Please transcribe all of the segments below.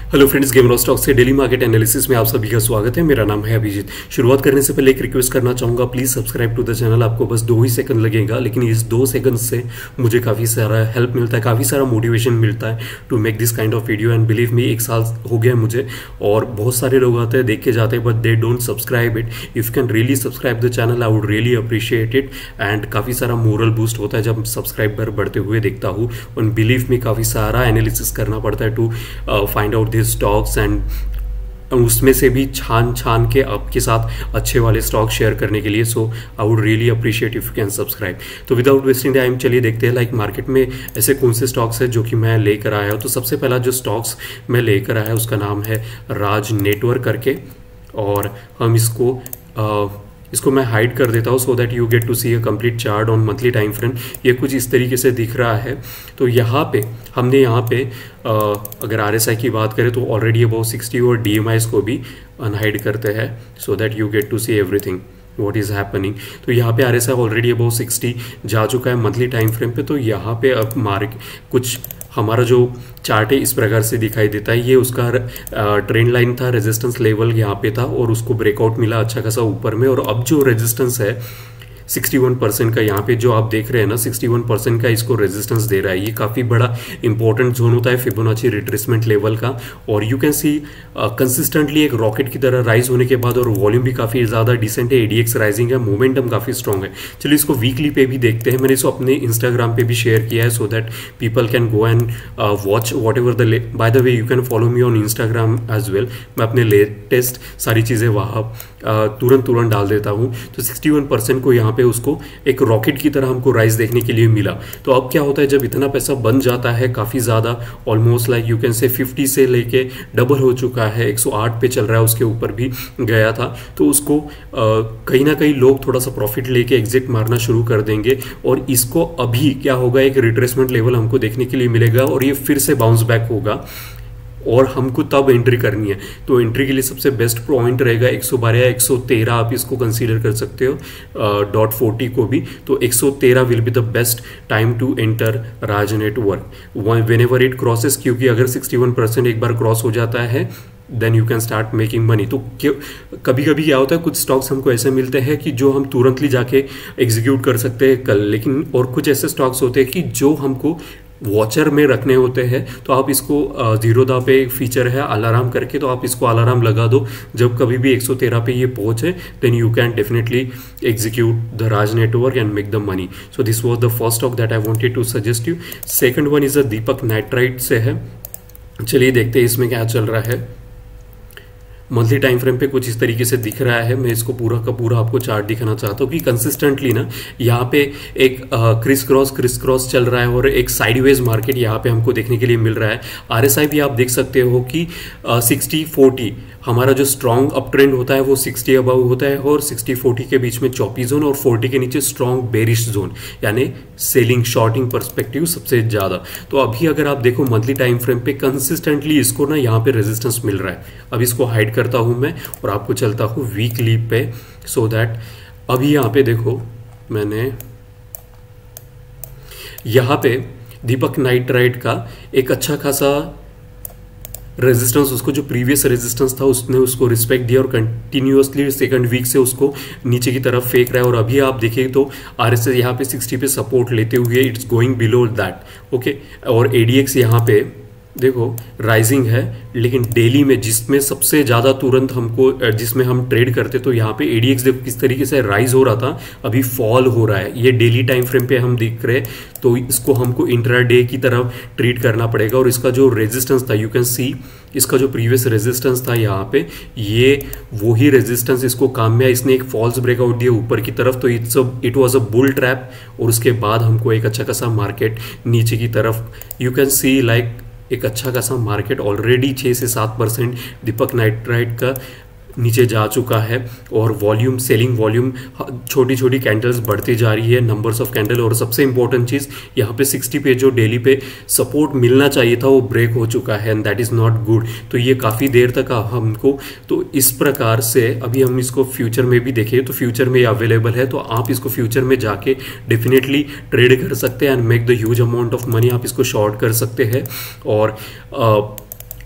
Hello friends, game of stocks के daily market analysis में आप सभी का स्वागत है। मेरा नाम है अभिजीत। शुरुआत करने से पहले एक रिक्वेस्ट करना चाहूँगा, please subscribe to the channel. आपको बस 2 ही सेकंड लगेगा, लेकिन इस 2 सेकंड से मुझे काफ़ी सारा हेल्प मिलता है, काफ़ी सारा मोटिवेशन मिलता है to make this kind of video. And believe me, 1 साल हो गया मुझे और बहुत सारे लोग आते हैं, देख के जाते हैं, but they don't subscribe it. If you can really subscribe the channel, I would really appreciate it. And काफ़ी सारा मोरल बूस्ट होता है जब सब्सक्राइबर बढ़ते हुए देखता हूँ। और बिलीव मी, काफ़ी सारा एनालिसिस करना पड़ता है to find out this stocks and उसमें से भी छान छान के आपके साथ अच्छे वाले स्टॉक शेयर करने के लिए। So I would really appreciate if you can subscribe. तो विदाउट वेस्टिंग टाइम चलिए देखते हैं लाइक मार्केट में ऐसे कौन से स्टॉक्स हैं जो कि मैं लेकर आया हूँ। तो सबसे पहला जो स्टॉक्स मैं लेकर आया उसका नाम है राज नेटवर्क करके, और हम इसको मैं हाइड कर देता हूँ so that you get to see a complete chart on monthly time frame. ये कुछ इस तरीके से दिख रहा है। तो यहाँ पे हमने अगर RSI की बात करें तो ऑलरेडी अबाउट 60 और DMIs को भी अनहाइड करते हैं so that you get to see everything what is happening. तो यहाँ पे RSI ऑलरेडी अबाउट 60 जा चुका है मंथली टाइम फ्रेम पे। तो यहाँ पे अब कुछ हमारा जो चार्ट है इस प्रकार से दिखाई देता है। ये उसका ट्रेंड लाइन था, रेजिस्टेंस लेवल यहाँ पे था और उसको ब्रेकआउट मिला अच्छा खासा ऊपर में। और अब जो रेजिस्टेंस है 61% का, यहाँ पे जो आप देख रहे हैं ना 61% का इसको रेजिस्टेंस दे रहा है। ये काफ़ी बड़ा इंपॉर्टेंट जोन होता है फिबोनाची रिट्रेसमेंट लेवल का। और यू कैन सी कंसिस्टेंटली एक रॉकेट की तरह राइज होने के बाद, और वॉल्यूम भी काफ़ी ज़्यादा डिसेंट है, ADX राइजिंग है, मोमेंटम काफ़ी स्ट्रॉन्ग है। चलिए इसको वीकली पे भी देखते हैं। मैंने इसको अपने इंस्टाग्राम पे भी शेयर किया है so that people can go and watch whatever the by the way you can follow me on Instagram as well. मैं अपने लेटेस्ट सारी चीज़ें वहाँ तुरंत डाल देता हूँ। तो 61% को यहाँ पे उसको एक रॉकेट की तरह हमको राइज देखने के लिए मिला। तो अब क्या होता है जब इतना पैसा बन जाता है, काफ़ी ज़्यादा, almost like you can say 50 से लेके डबल हो चुका है, 108 पे चल रहा है, उसके ऊपर भी गया था। तो उसको कहीं ना कहीं लोग थोड़ा सा प्रॉफिट लेके एग्जिट मारना शुरू कर देंगे और इसको अभी क्या होगा, एक रिट्रेसमेंट लेवल हमको देखने के लिए मिलेगा और ये फिर से बाउंस बैक होगा और हमको तब एंट्री करनी है। तो एंट्री के लिए सबसे बेस्ट पॉइंट रहेगा 112 या 113, आप इसको कंसीडर कर सकते हो, .40 को भी। तो 113 will be the best time to enter Raj network whenever it crosses, क्योंकि अगर 61% एक बार क्रॉस हो जाता है then you can start making money. तो कभी कभी क्या होता है, कुछ स्टॉक्स हमको ऐसे मिलते हैं कि जो हम तुरंतली जाके एग्जीक्यूट कर सकते हैं कल, लेकिन और कुछ ऐसे स्टॉक्स होते हैं कि जो हमको वॉचर में रखने होते हैं। तो आप इसको जीरोधा पे एक फीचर है अलार्म करके, तो आप इसको अलार्म लगा दो, जब कभी भी 113 पे ये पहुंचे then you can definitely execute the Raj network and make the money. So this was the first stock that I wanted to suggest you. Second one is a Deepak Nitrite से है। चलिए देखते हैं इसमें क्या चल रहा है। मंथली टाइम फ्रेम पे कुछ इस तरीके से दिख रहा है। मैं इसको पूरा का पूरा आपको चार्ट दिखाना चाहता हूँ कि कंसिस्टेंटली ना यहाँ पे एक क्रिस क्रॉस चल रहा है और एक साइडवेज मार्केट यहाँ पे हमको देखने के लिए मिल रहा है। RSI भी आप देख सकते हो कि 60-40 हमारा जो स्ट्रॉन्ग अप ट्रेंड होता है वो 60 अबव होता है और 60-40 के बीच में चॉपी जोन और 40 के नीचे स्ट्रॉन्ग बेरिश जोन, यानी सेलिंग शॉर्टिंग पर्सपेक्टिव सबसे ज़्यादा। तो अभी अगर आप देखो मंथली टाइम फ्रेम पे कंसिस्टेंटली इसको ना यहाँ पे रेजिस्टेंस मिल रहा है। अब इसको हाइड करता हूँ मैं और आपको चलता हूँ वीकली पे सो दैट अभी यहाँ पे देखो मैंने यहाँ पे दीपक नाइट्राइट का एक अच्छा खासा रेजिस्टेंस, उसको जो प्रीवियस रेजिस्टेंस था उसने उसको रिस्पेक्ट दिया और कंटिन्यूअसली सेकंड वीक से उसको नीचे की तरफ फेंक रहा है। और अभी आप देखिए तो RSI यहाँ पे 60 पे सपोर्ट लेते हुए it's going below that, okay. और ADX यहाँ पे देखो राइजिंग है, लेकिन डेली में जिसमें सबसे ज़्यादा तुरंत हमको जिसमें हम ट्रेड करते, तो यहाँ पे ADX देखो किस तरीके से राइज हो रहा था, अभी फॉल हो रहा है। ये डेली टाइम फ्रेम पे हम देख रहे हैं, तो इसको हमको इंट्राडे की तरफ ट्रीट करना पड़ेगा। और इसका जो रेजिस्टेंस था यू कैन सी, इसका जो प्रीवियस रेजिस्टेंस था यहाँ पे, ये वही रेजिस्टेंस इसको काम में आया। इसने एक फॉल्स ब्रेकआउट दिया ऊपर की तरफ, तो it was a bull trap और उसके बाद हमको एक अच्छा खासा मार्केट नीचे की तरफ यू कैन सी लाइक एक अच्छा खासा मार्केट ऑलरेडी 6 से 7% दीपक नाइट्राइट का नीचे जा चुका है। और वॉल्यूम, सेलिंग वॉल्यूम, छोटी छोटी कैंडल्स बढ़ती जा रही है, नंबर्स ऑफ कैंडल। और सबसे इंपॉर्टेंट चीज़ यहाँ पे 60 पे जो डेली पे सपोर्ट मिलना चाहिए था वो ब्रेक हो चुका है and that is not good. तो ये काफ़ी देर तक हमको, तो इस प्रकार से अभी हम इसको फ्यूचर में भी देखें तो फ्यूचर में अवेलेबल है, तो आप इसको फ्यूचर में जाके डेफिनेटली ट्रेड कर सकते हैं and make the huge amount of money. आप इसको शॉर्ट कर सकते हैं। और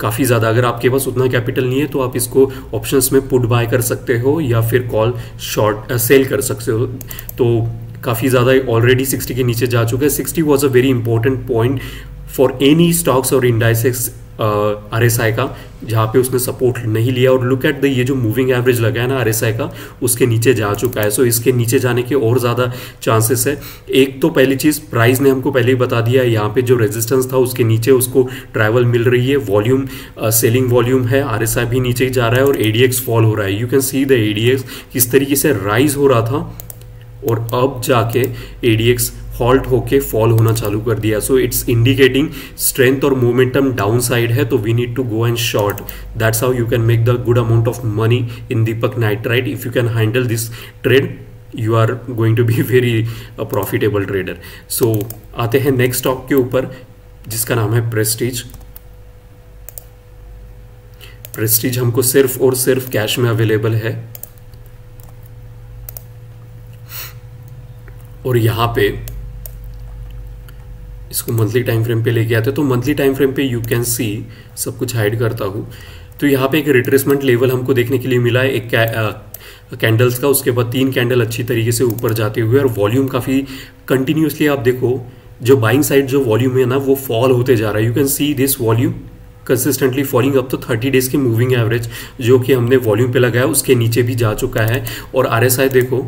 काफ़ी ज़्यादा, अगर आपके पास उतना कैपिटल नहीं है तो आप इसको ऑप्शंस में पुट बाय कर सकते हो या फिर कॉल शॉर्ट सेल कर सकते हो। तो काफ़ी ज़्यादा ऑलरेडी 60 के नीचे जा चुका है। 60 was a very important point for any stocks और इंडाइसेस RSI का, जहाँ पे उसने सपोर्ट नहीं लिया। और लुक एट द ये जो मूविंग एवरेज लगा है ना RSI का, उसके नीचे जा चुका है। सो इसके नीचे जाने के और ज़्यादा चांसेस है। एक तो पहली चीज़ प्राइस ने हमको पहले ही बता दिया है, यहाँ पे जो रेजिस्टेंस था उसके नीचे उसको ट्रैवल मिल रही है। वॉल्यूम सेलिंग वॉल्यूम है, RSI भी नीचे ही जा रहा है और ADX फॉल हो रहा है। You can see the ADX किस तरीके से राइज हो रहा था और अब जाके ADX हॉल्ट होके फॉल होना चालू कर दिया। सो इट्स इंडिकेटिंग स्ट्रेंथ और मोमेंटम डाउन साइड है, तो we need to go and short. That's how you can make the good amount of money in Deepak Nitrite. If you can handle this trade you are going to be very profitable trader. So आते हैं next stock के ऊपर जिसका नाम है Prestige. Prestige हमको सिर्फ और सिर्फ कैश में अवेलेबल है और यहाँ पे इसको मंथली टाइम फ्रेम पे लेके आते हैं। तो मंथली टाइम फ्रेम पे यू कैन सी, सब कुछ हाइड करता हूँ, तो यहाँ पे एक रिट्रेसमेंट लेवल हमको देखने के लिए मिला है एक कैंडल्स का। उसके बाद 3 कैंडल अच्छी तरीके से ऊपर जाते हुए और वॉल्यूम काफ़ी कंटिन्यूसली, आप देखो जो बाइंग साइड जो वॉल्यूम है ना वो फॉल होते जा रहा है। You can see this volume consistently falling up. तो 30 डेज की मूविंग एवरेज जो कि हमने वॉल्यूम पे लगाया उसके नीचे भी जा चुका है। और RSI देखो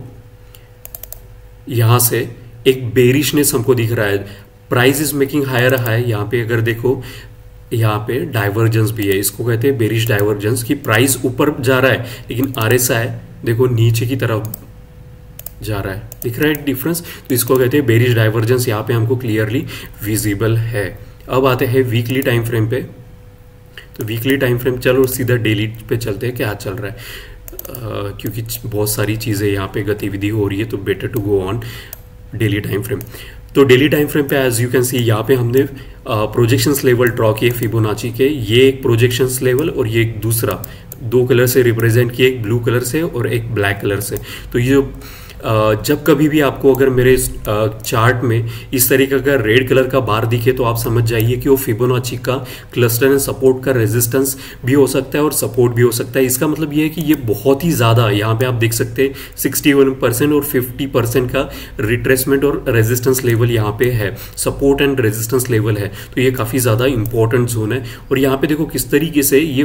यहाँ से एक बेरिशनेस हमको दिख रहा है। Price is making higher high. यहाँ पे अगर देखो यहाँ पे डाइवर्जेंस भी है, इसको कहते हैं बेरिश डाइवर्जेंस, की प्राइस ऊपर जा रहा है लेकिन RSI देखो नीचे की तरफ जा रहा है। दिख रहा है डिफरेंस? तो इसको कहते हैं बेरिश डाइवर्जेंस, यहाँ पे हमको क्लियरली विजिबल है। अब आते हैं वीकली टाइम फ्रेम पे। तो वीकली टाइम फ्रेम, चलो सीधा डेली पे चलते हैं क्या चल रहा है, क्योंकि बहुत सारी चीज़ें यहाँ पे गतिविधि हो रही है तो better to go on daily time frame. तो डेली टाइम फ्रेम पे एज यू कैन सी यहाँ पे हमने प्रोजेक्शंस लेवल ड्रॉ किए फिबोनाची के। ये एक प्रोजेक्शंस लेवल और ये एक दूसरा, 2 कलर से रिप्रेजेंट किए, एक ब्लू कलर से और एक ब्लैक कलर से। तो ये जब कभी भी आपको अगर मेरे चार्ट में इस तरीके का रेड कलर का बार दिखे तो आप समझ जाइए कि वो फिबोनाची का क्लस्टर एंड सपोर्ट का रेजिस्टेंस भी हो सकता है और सपोर्ट भी हो सकता है। इसका मतलब ये है कि ये बहुत ही ज़्यादा, यहाँ पे आप देख सकते हैं 61% और 50% का रिट्रेसमेंट और रेजिस्टेंस लेवल यहाँ पे है, सपोर्ट एंड रेजिस्टेंस लेवल है। तो ये काफ़ी ज़्यादा इंपॉर्टेंट जोन है। और यहाँ पे देखो किस तरीके से ये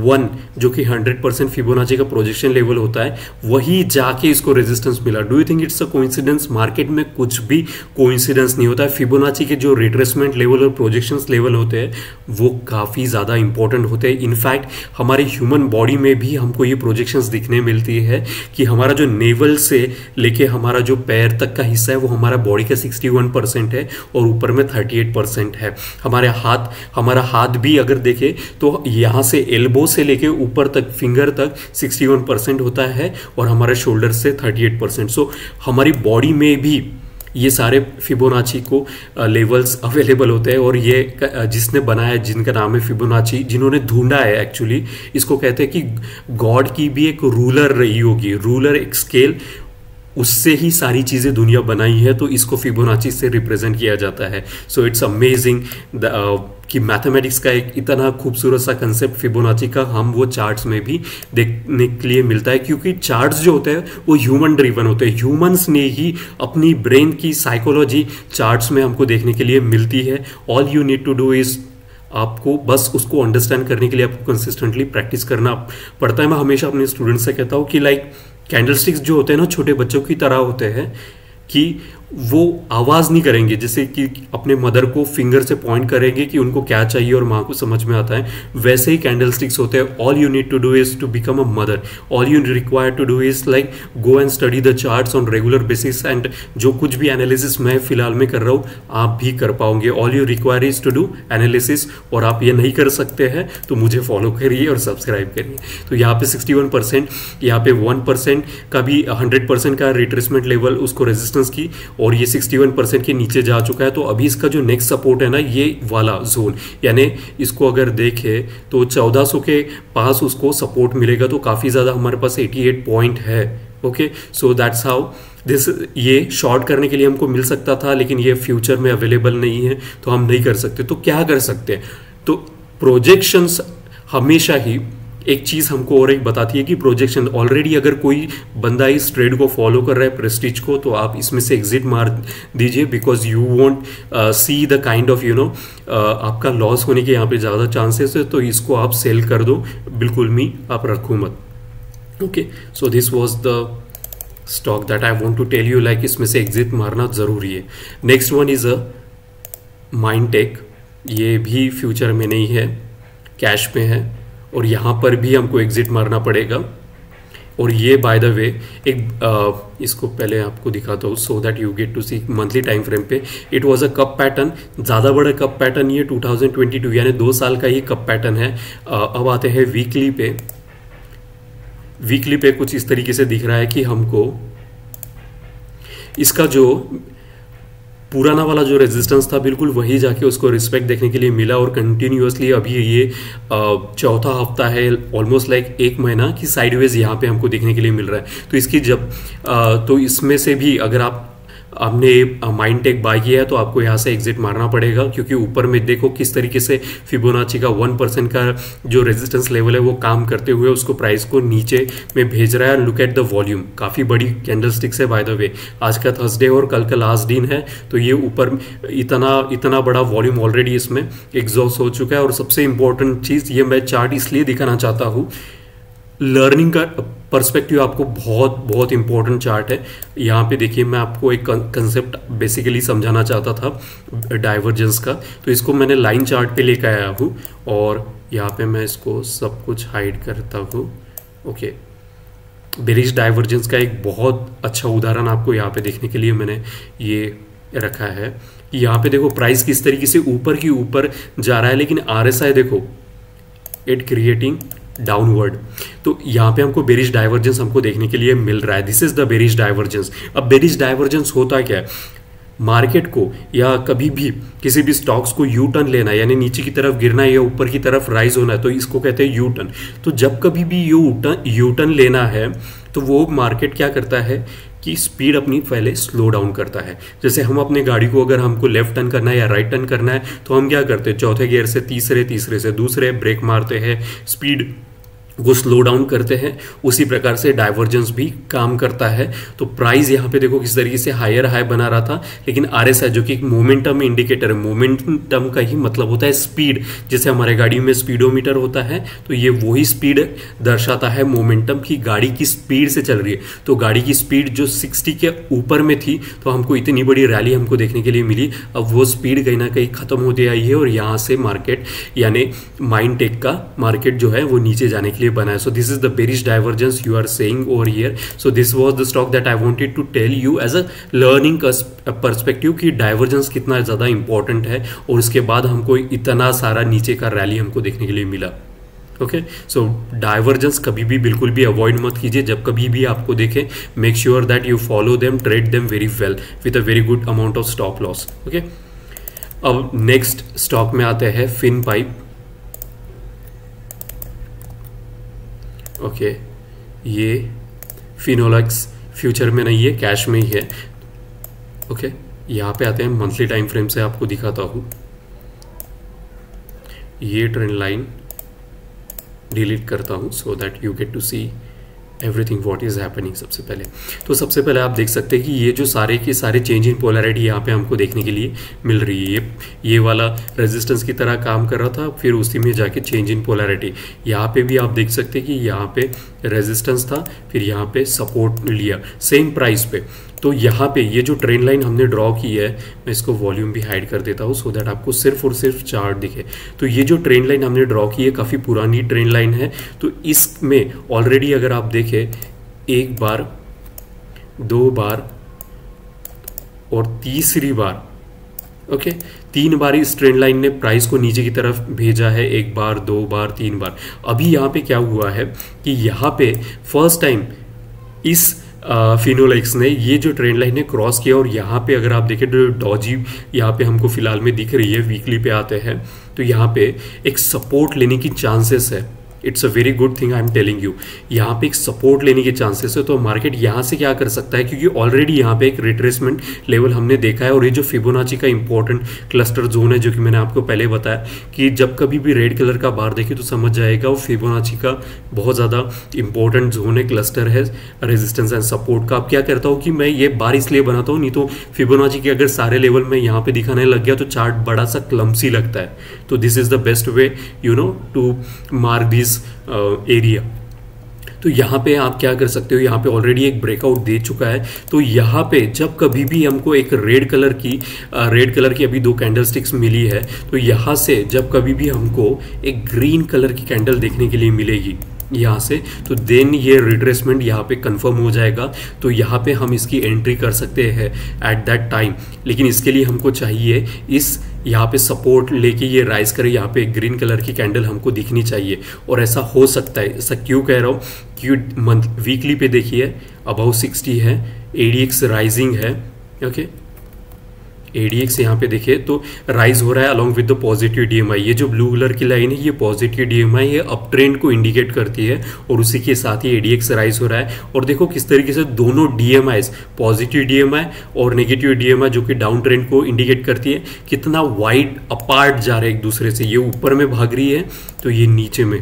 1 जो कि 100% फिबोनाची का प्रोजेक्शन लेवल होता है वही जाके इसको रेजिस्टेंस मिला। Do you think it's a coincidence? Market में कुछ भी कोइंसिडेंस नहीं होता है। फिबोनाची के जो रिट्रेसमेंट लेवल और प्रोजेक्शंस लेवल होते हैं वो काफ़ी ज़्यादा इंपॉर्टेंट होते हैं। इनफैक्ट हमारे ह्यूमन बॉडी में भी हमको ये प्रोजेक्शंस दिखने मिलती है कि हमारा जो नेवल से लेके हमारा जो पैर तक का हिस्सा है वो हमारा बॉडी का 61% है और ऊपर में 38% है। हमारा हाथ भी अगर देखे तो यहाँ से एल्बो से लेके ऊपर तक फिंगर तक 61% होता है और हमारे शोल्डर से 38%। सो हमारी बॉडी में भी ये सारे फिबोनाची को लेवल्स अवेलेबल होते हैं। और ये जिसने बनाया, जिनका नाम है फिबोनाची, जिन्होंने ढूंढा है, एक्चुअली इसको कहते हैं कि गॉड की भी एक रूलर रही होगी, रूलर एक स्केल, उससे ही सारी चीज़ें दुनिया बनाई है। तो इसको फिबोनाची से रिप्रेजेंट किया जाता है। सो इट्स अमेजिंग कि मैथमेटिक्स का एक इतना खूबसूरत सा कंसेप्ट फिबोनाची का हम वो चार्ट्स में भी देखने के लिए मिलता है, क्योंकि चार्ट्स जो होते हैं वो ह्यूमन ड्रिवन होते हैं। ह्यूमंस ने ही अपनी ब्रेन की साइकोलॉजी चार्ट्स में हमको देखने के लिए मिलती है। All you need to do is, आपको बस उसको अंडरस्टैंड करने के लिए आपको कंसिस्टेंटली प्रैक्टिस करना पड़ता है। मैं हमेशा अपने स्टूडेंट्स से कहता हूँ कि लाइक कैंडलस्टिक्स जो होते हैं ना छोटे बच्चों की तरह होते हैं कि वो आवाज़ नहीं करेंगे, जैसे कि अपने मदर को फिंगर से पॉइंट करेंगे कि उनको क्या चाहिए और माँ को समझ में आता है, वैसे ही कैंडल स्टिक्स होते हैं। All you need to do is to become a mother, all you require to do is like go and study the charts on regular basis, एंड जो कुछ भी एनालिसिस मैं फिलहाल में कर रहा हूँ आप भी कर पाओगे। All you require is to do analysis, और आप ये नहीं कर सकते हैं तो मुझे फॉलो करिए और सब्सक्राइब करिए। तो यहाँ पे 61%, यहाँ पे 1% का भी 100% का रिट्रेसमेंट लेवल उसको रेजिस्टेंस की, और ये 61% के नीचे जा चुका है। तो अभी इसका जो नेक्स्ट सपोर्ट है ना, ये वाला जोन, यानी इसको अगर देखें तो 1400 के पास उसको सपोर्ट मिलेगा। तो काफ़ी ज़्यादा हमारे पास 88 पॉइंट है। Okay, so that's how this, ये शॉर्ट करने के लिए हमको मिल सकता था लेकिन ये फ्यूचर में अवेलेबल नहीं है तो हम नहीं कर सकते। तो क्या कर सकते हैं? तो प्रोजेक्शंस हमेशा ही एक चीज़ हमको और एक बताती है कि प्रोजेक्शन ऑलरेडी अगर कोई बंदा इस ट्रेड को फॉलो कर रहा है प्रेस्टीज को, तो आप इसमें से एग्जिट मार दीजिए, because you want see the kind of आपका लॉस होने के यहाँ पे ज़्यादा चांसेस है, तो इसको आप सेल कर दो, बिल्कुल भी आप रखो मत। Okay, so this was the stock that I want to tell you, like इसमें से एग्जिट मारना ज़रूरी है। Next one is a Mindtech, ये भी फ्यूचर में नहीं है, कैश में है, और यहाँ पर भी हमको एग्जिट मारना पड़ेगा। और ये बाय द वे एक इसको पहले आपको दिखाता हूँ so that you get to see monthly time frame पे। It was a cup pattern, ज़्यादा बड़ा कप पैटर्न, ये 2022 यानी 2 साल का ही कप पैटर्न है। अब आते हैं वीकली पे। वीकली पे कुछ इस तरीके से दिख रहा है कि हमको इसका जो पुराना वाला जो रेजिस्टेंस था बिल्कुल वही जाके उसको रिस्पेक्ट देखने के लिए मिला, और कंटिन्यूअसली अभी ये चौथा हफ्ता है, ऑलमोस्ट लाइक 1 महीना की साइडवेज यहाँ पे हमको देखने के लिए मिल रहा है। तो इसकी जब तो इसमें से भी अगर आपने माइंडटेक बाय किया है तो आपको यहाँ से एग्जिट मारना पड़ेगा, क्योंकि ऊपर में देखो किस तरीके से फिबोनाची का 1% का जो रेजिस्टेंस लेवल है वो काम करते हुए उसको प्राइस को नीचे में भेज रहा है। लुक एट द वॉल्यूम, काफ़ी बड़ी कैंडलस्टिक्स है बाय द वे। आज का थर्सडे और कल का लास्ट दिन है, तो ये ऊपर इतना बड़ा वॉल्यूम ऑलरेडी इसमें एग्जॉस्ट हो चुका है। और सबसे इंपॉर्टेंट चीज़, ये मैं चार्ट इसलिए दिखाना चाहता हूँ, लर्निंग का पर्सपेक्टिव आपको बहुत बहुत इंपॉर्टेंट चार्ट है। यहाँ पे देखिए, मैं आपको एक कंसेप्ट बेसिकली समझाना चाहता था डाइवर्जेंस का, तो इसको मैंने लाइन चार्ट पे लेकर आया हूँ, और यहाँ पे मैं इसको सब कुछ हाइड करता हूँ। ओके, बेरिश डाइवर्जेंस का एक बहुत अच्छा उदाहरण आपको यहाँ पे देखने के लिए मैंने ये रखा है। यहाँ पे देखो प्राइस किस तरीके से ऊपर की ऊपर जा रहा है, लेकिन RSI देखो इट क्रिएटिंग डाउनवर्ड। तो यहाँ पे हमको बेरिश डाइवर्जेंस हमको देखने के लिए मिल रहा है। This is the bearish divergence. अब बेरिश डाइवर्जेंस होता क्या है, मार्केट को या कभी भी किसी भी स्टॉक्स को यू टर्न लेना है, यानी नीचे की तरफ गिरना है या ऊपर की तरफ राइज होना है, तो इसको कहते हैं यू टर्न। तो जब कभी भी यू टर्न लेना है तो वो मार्केट क्या करता है कि स्पीड अपनी पहले स्लो डाउन करता है। जैसे हम अपने गाड़ी को अगर हमको लेफ्ट टर्न करना है या राइट टर्न करना है, तो हम क्या करते हैं, चौथे गियर से तीसरे, तीसरे से दूसरे ब्रेक मारते हैं, स्पीड वो स्लो डाउन करते हैं। उसी प्रकार से डाइवर्जेंस भी काम करता है। तो प्राइस यहाँ पे देखो किस तरीके से हायर हाई बना रहा था, लेकिन RSI जो कि एक मोमेंटम इंडिकेटर है, मोमेंटम का ही मतलब होता है स्पीड। जैसे हमारे गाड़ी में स्पीडोमीटर होता है, तो ये वही स्पीड दर्शाता है मोमेंटम की, गाड़ी की स्पीड से चल रही है। तो गाड़ी की स्पीड जो 60 के ऊपर में थी, तो हमको इतनी बड़ी रैली हमको देखने के लिए मिली। अब वो स्पीड कहीं ना कहीं खत्म होती आई है, और यहाँ से मार्केट यानी माइंडटेक का मार्केट जो है वो नीचे जाने के लिए बना है। So this is the bearish divergence you are saying over here. So this was the stock that I wanted to tell you as a learning perspective कि डाइवर्जेंस कितना ज़्यादा इंपॉर्टेंट है, और उसके बाद हमको इतना सारा नीचे का रैली हमको देखने के लिए मिला। ओके, सो डाइवर्जेंस कभी भी बिल्कुल भी अवॉइड मत कीजिए। जब कभी भी आपको देखें, make sure that you follow them, trade them very well with a very good amount of stop loss. Okay, अब नेक्स्ट स्टॉक में आते हैं फिन पाइप। ओके, ये फिनोलेक्स फ्यूचर में नहीं है, कैश में ही है। ओके, यहाँ पे आते हैं मंथली टाइम फ्रेम से आपको दिखाता हूँ। ये ट्रेंड लाइन डिलीट करता हूँ so that you get to see everything what is happening. सबसे पहले आप देख सकते हैं कि ये जो सारे के सारे चेंज इन पोलैरिटी यहाँ पे हमको देखने के लिए मिल रही है। ये वाला रेजिस्टेंस की तरह काम कर रहा था, फिर उसी में जाके चेंज इन पोलैरिटी। यहाँ पे भी आप देख सकते हैं कि यहाँ पे रेजिस्टेंस था, फिर यहाँ पे सपोर्ट लिया सेम प्राइस पे। तो यहाँ पे ये जो ट्रेंड लाइन हमने ड्रॉ की है, मैं इसको वॉल्यूम भी हाइड कर देता हूँ सो दैट आपको सिर्फ और सिर्फ चार्ट दिखे। तो ये जो ट्रेंड लाइन हमने ड्रॉ की है काफ़ी पुरानी ट्रेंड लाइन है। तो इसमें ऑलरेडी अगर आप देखें, एक बार, 2 बार और तीसरी बार, ओके, 3 बार इस ट्रेंड लाइन ने प्राइस को नीचे की तरफ भेजा है। 1 बार, 2 बार, 3 बार। अभी यहाँ पे क्या हुआ है कि यहाँ पे फर्स्ट टाइम इस फिनोलेक्स ने ये जो ट्रेंड लाइन है क्रॉस किया, और यहाँ पे अगर आप देखें तो डॉजी यहाँ पे हमको फिलहाल में दिख रही है। वीकली पे आते हैं तो यहाँ पे एक सपोर्ट लेने की चांसेस है। It's a very good thing I am telling you. यहाँ पे एक सपोर्ट लेने के चांसेस है, तो मार्केट यहाँ से क्या कर सकता है, क्योंकि ऑलरेडी यहाँ पे एक रिट्रेसमेंट लेवल हमने देखा है। और ये जो फिबोनाची का इंपॉर्टेंट क्लस्टर जोन है, जो कि मैंने आपको पहले बताया कि जब कभी भी रेड कलर का बार देखे तो समझ जाएगा वो फिबोनाची का बहुत ज़्यादा इंपॉर्टेंट जोन है, क्लस्टर है रेजिस्टेंस एंड सपोर्ट का। अब क्या करता हूँ कि मैं ये बार इसलिए बनाता हूँ, नहीं तो फिबोनाची के अगर सारे लेवल में यहाँ पे दिखाने लग गया तो चार्ट बड़ा सा क्लम्सी लगता है। तो this is the best way to mark this area. तो यहाँ पे आप क्या कर सकते हो, यहाँ पे ऑलरेडी एक ब्रेकआउट दे चुका है। तो यहाँ पे जब कभी भी हमको एक रेड कलर की अभी 2 कैंडलस्टिक्स मिली है, तो यहाँ से जब कभी भी हमको एक ग्रीन कलर की कैंडल देखने के लिए मिलेगी यहाँ से, तो देन ये रिट्रेसमेंट यहाँ पे कंफर्म हो जाएगा। तो यहाँ पे हम इसकी एंट्री कर सकते हैं एट दैट टाइम। लेकिन इसके लिए हमको चाहिए यहाँ पे सपोर्ट लेके ये राइज करे, यहाँ पे ग्रीन कलर की कैंडल हमको दिखनी चाहिए। और ऐसा हो सकता है, ऐसा क्यों कह रहा हूँ, क्योंकि वीकली पे देखिए अबाउ 60 है, एडीएक्स राइजिंग है। ओके, एडीएक्स यहाँ पे देखिए तो राइज हो रहा है along with the positive DMI. ये जो ब्लू कलर की लाइन है ये पॉजिटिव डीएमआई, ये अप ट्रेंड को इंडिकेट करती है और उसी के साथ ही एडीएक्स राइज हो रहा है। और देखो किस तरीके से दोनों डीएमआई, पॉजिटिव डीएमआई और नेगेटिव डीएमआई जो कि डाउन ट्रेंड को इंडिकेट करती है, कितना वाइड अपार्ट जा रहे हैं एक दूसरे से। ये ऊपर में भाग रही है तो ये नीचे में।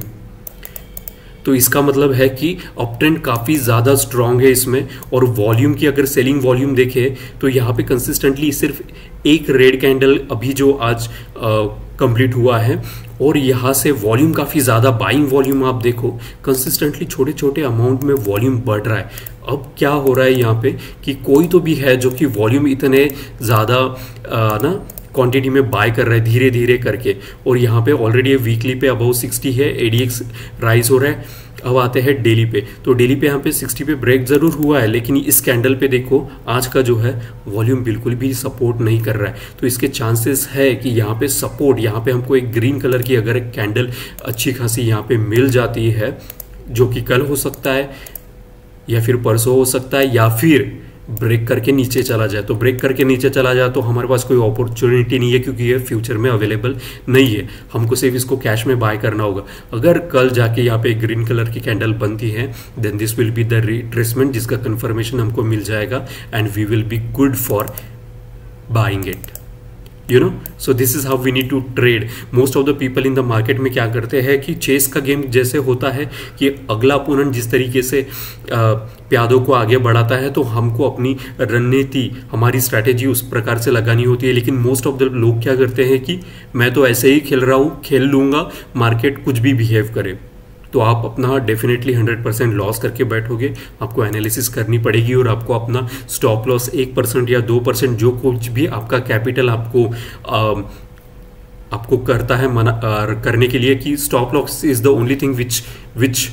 तो इसका मतलब है कि अप ट्रेंड काफ़ी ज़्यादा स्ट्रांग है इसमें। और वॉल्यूम की अगर सेलिंग वॉल्यूम देखें तो यहाँ पे कंसिस्टेंटली सिर्फ एक रेड कैंडल अभी जो आज कंप्लीट हुआ है, और यहाँ से वॉल्यूम काफ़ी ज़्यादा, बाइंग वॉल्यूम आप देखो कंसिस्टेंटली छोटे छोटे अमाउंट में वॉल्यूम बढ़ रहा है। अब क्या हो रहा है यहाँ पे कि कोई तो भी है जो कि वॉल्यूम इतने ज़्यादा ना क्वांटिटी में बाय कर रहा है धीरे धीरे करके। और यहाँ पे ऑलरेडी वीकली पे अबाउ 60 है, एडीएक्स राइज हो रहा है। अब आते हैं डेली पे, तो डेली पे यहाँ पे 60 पे ब्रेक जरूर हुआ है, लेकिन इस कैंडल पे देखो आज का जो है वॉल्यूम बिल्कुल भी सपोर्ट नहीं कर रहा है। तो इसके चांसेस है कि यहाँ पे सपोर्ट, यहाँ पे हमको एक ग्रीन कलर की अगर एक कैंडल अच्छी खासी यहाँ पे मिल जाती है, जो कि कल हो सकता है या फिर परसों हो सकता है, या फिर ब्रेक करके नीचे चला जाए। तो ब्रेक करके नीचे चला जाए तो हमारे पास कोई अपॉर्चुनिटी नहीं है, क्योंकि ये फ्यूचर में अवेलेबल नहीं है, हमको सिर्फ इसको कैश में बाय करना होगा। अगर कल जाके यहाँ पे ग्रीन कलर की कैंडल बनती है, then this will be the retracement, जिसका कंफर्मेशन हमको मिल जाएगा and we will be good for buying it. So this is how we need to trade. Most of the people in the market में क्या करते हैं कि चेस का गेम जैसे होता है कि अगला अपोनेंट जिस तरीके से प्यादों को आगे बढ़ाता है, तो हमको अपनी रणनीति, हमारी स्ट्रैटेजी उस प्रकार से लगानी होती है। लेकिन मोस्ट ऑफ द लोग क्या करते हैं कि मैं तो ऐसे ही खेल रहा हूँ, खेल लूंगा, मार्केट कुछ भी बिहेव करे। तो आप अपना डेफिनेटली 100% लॉस करके बैठोगे। आपको एनालिसिस करनी पड़ेगी और आपको अपना स्टॉप लॉस 1% या 2% जो कुछ भी आपका कैपिटल आपको करता है करने के लिए, कि stop loss is the only thing which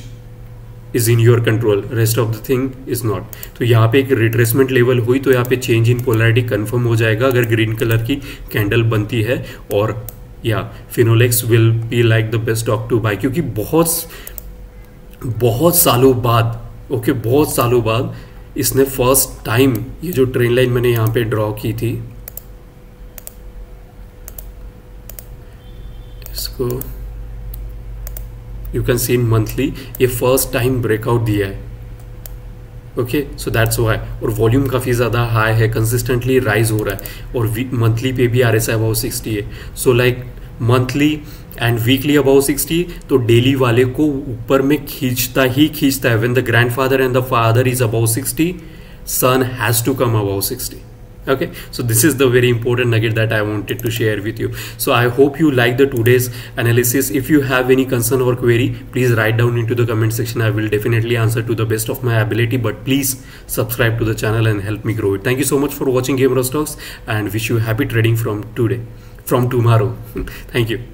is in your control, rest of the thing is not. तो यहाँ पे एक रिट्रेसमेंट लेवल हुई तो यहाँ पे चेंज इन पोलैरिटी कंफर्म हो जाएगा अगर ग्रीन कलर की कैंडल बनती है। और या Finolex will be like the best stock to buy, क्योंकि बहुत सालों बाद, बहुत सालों बाद इसने फर्स्ट टाइम ये जो ट्रेन लाइन मैंने यहाँ पे ड्रॉ की थी, इसको you can C in monthly, ये फर्स्ट टाइम ब्रेकआउट दिया है। Okay, so that's why. और वॉल्यूम काफ़ी ज़्यादा हाई है, कंसिस्टेंटली राइज हो रहा है, और मंथली पे भी RSI अबाउ 60 है। So like monthly and weekly above 60, तो डेली वाले को ऊपर में खींचता ही खींचता है। When the grandfather and the father is above 60, son has to come above 60. Okay, so this is the very important nugget that I wanted to share with you. So I hope you like the today's analysis. If you have any concern or query, please write down into the comment section. I will definitely answer to the best of my ability, but please subscribe to the channel and help me grow it. Thank you so much for watching Gamer Stocks, and wish you happy trading from tomorrow. Thank you.